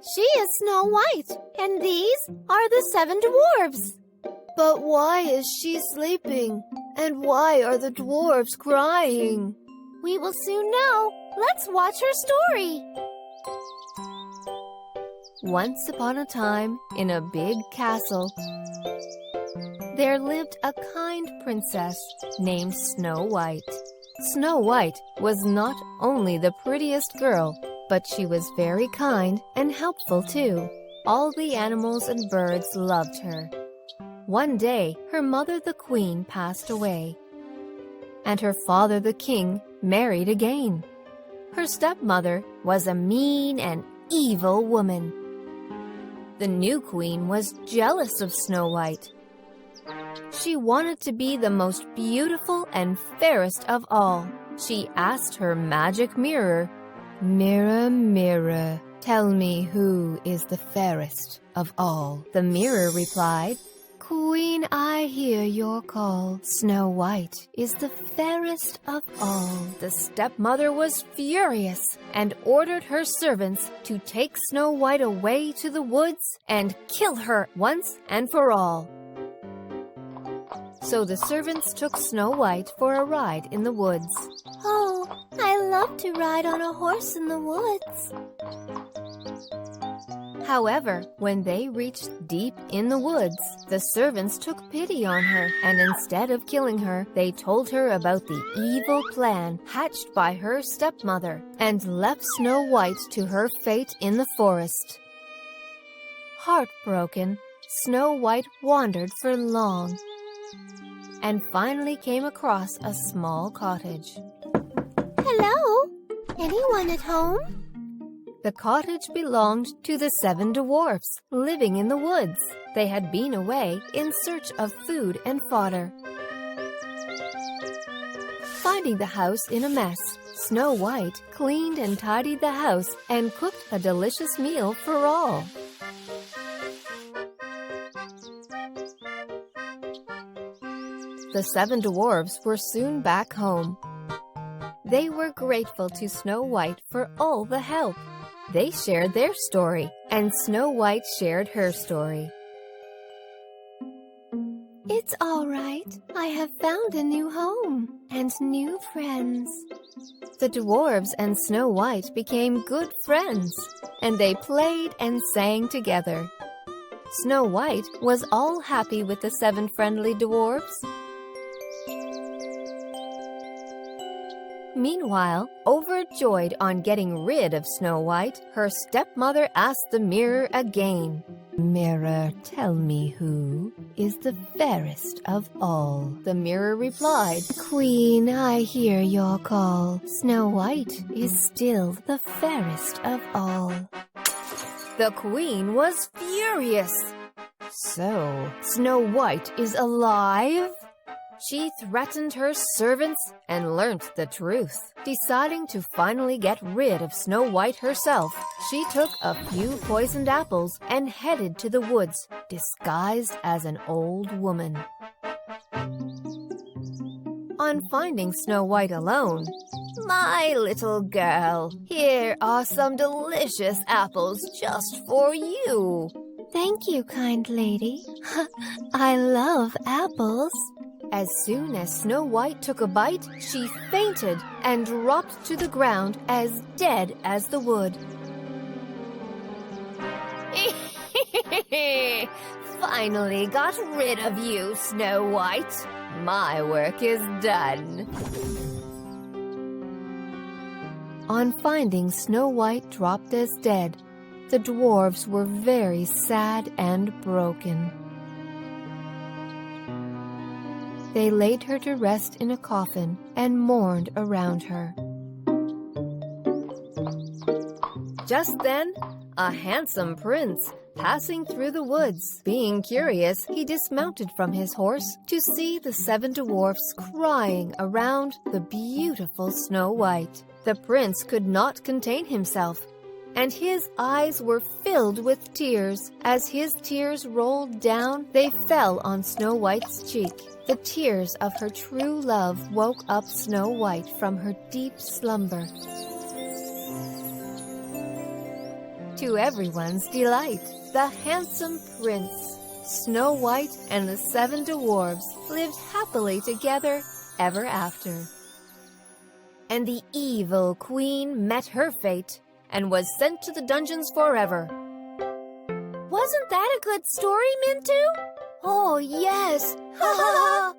She is Snow White, and these are the 7 dwarfs. But why is she sleeping? And why are the dwarfs crying? We will soon know. Let's watch her story. Once upon a time, in a big castle, there lived a kind princess named Snow White. Snow White was not only the prettiest girl, but she was very kind and helpful too. All the animals and birds loved her. One day, her mother the queen passed away, and her father the king married again. Her stepmother was a mean and evil woman. The new queen was jealous of Snow White. She wanted to be the most beautiful and fairest of all. She asked her magic mirror, "Mirror, mirror, tell me who is the fairest of all." The mirror replied, "Queen, I hear your call. Snow White is the fairest of all." The stepmother was furious and ordered her servants to take Snow White away to the woods and kill her once and for all. So the servants took Snow White for a ride in the woods. "Oh, I love to ride on a horse in the woods." However, when they reached deep in the woods, the servants took pity on her, and instead of killing her, they told her about the evil plan hatched by her stepmother and left Snow White to her fate in the forest. Heartbroken, Snow White wandered for long and finally came across a small cottage. "Hello? Anyone at home?" The cottage belonged to the 7 dwarfs living in the woods. They had been away in search of food and fodder. Finding the house in a mess, Snow White cleaned and tidied the house and cooked a delicious meal for all. The 7 dwarfs were soon back home. They were grateful to Snow White for all the help. They shared their story, and Snow White shared her story. "It's all right. I have found a new home and new friends." The dwarves and Snow White became good friends, and they played and sang together. Snow White was all happy with the 7 friendly dwarfs. Meanwhile, overjoyed on getting rid of Snow White, her stepmother asked the mirror again, "Mirror, tell me who is the fairest of all." The mirror replied, "Queen, I hear your call. Snow White is still the fairest of all." The queen was furious. "So, Snow White is alive?" She threatened her servants and learnt the truth. Deciding to finally get rid of Snow White herself, she took a few poisoned apples and headed to the woods, disguised as an old woman. On finding Snow White alone, "My little girl, here are some delicious apples just for you." "Thank you, kind lady. I love apples." As soon as Snow White took a bite, she fainted and dropped to the ground as dead as the wood. "Finally got rid of you, Snow White. My work is done." On finding Snow White dropped as dead, the dwarves were very sad and broken. They laid her to rest in a coffin and mourned around her. Just then, a handsome prince passing through the woods. Being curious, he dismounted from his horse to see the 7 dwarfs crying around the beautiful Snow White. The prince could not contain himself, and his eyes were filled with tears. As his tears rolled down, they fell on Snow White's cheek. The tears of her true love woke up Snow White from her deep slumber. To everyone's delight, the handsome prince, Snow White, and the 7 dwarfs lived happily together ever after. And the evil queen met her fate and was sent to the dungeons forever. Wasn't that a good story, Mintu? Oh, yes! Ha ha ha!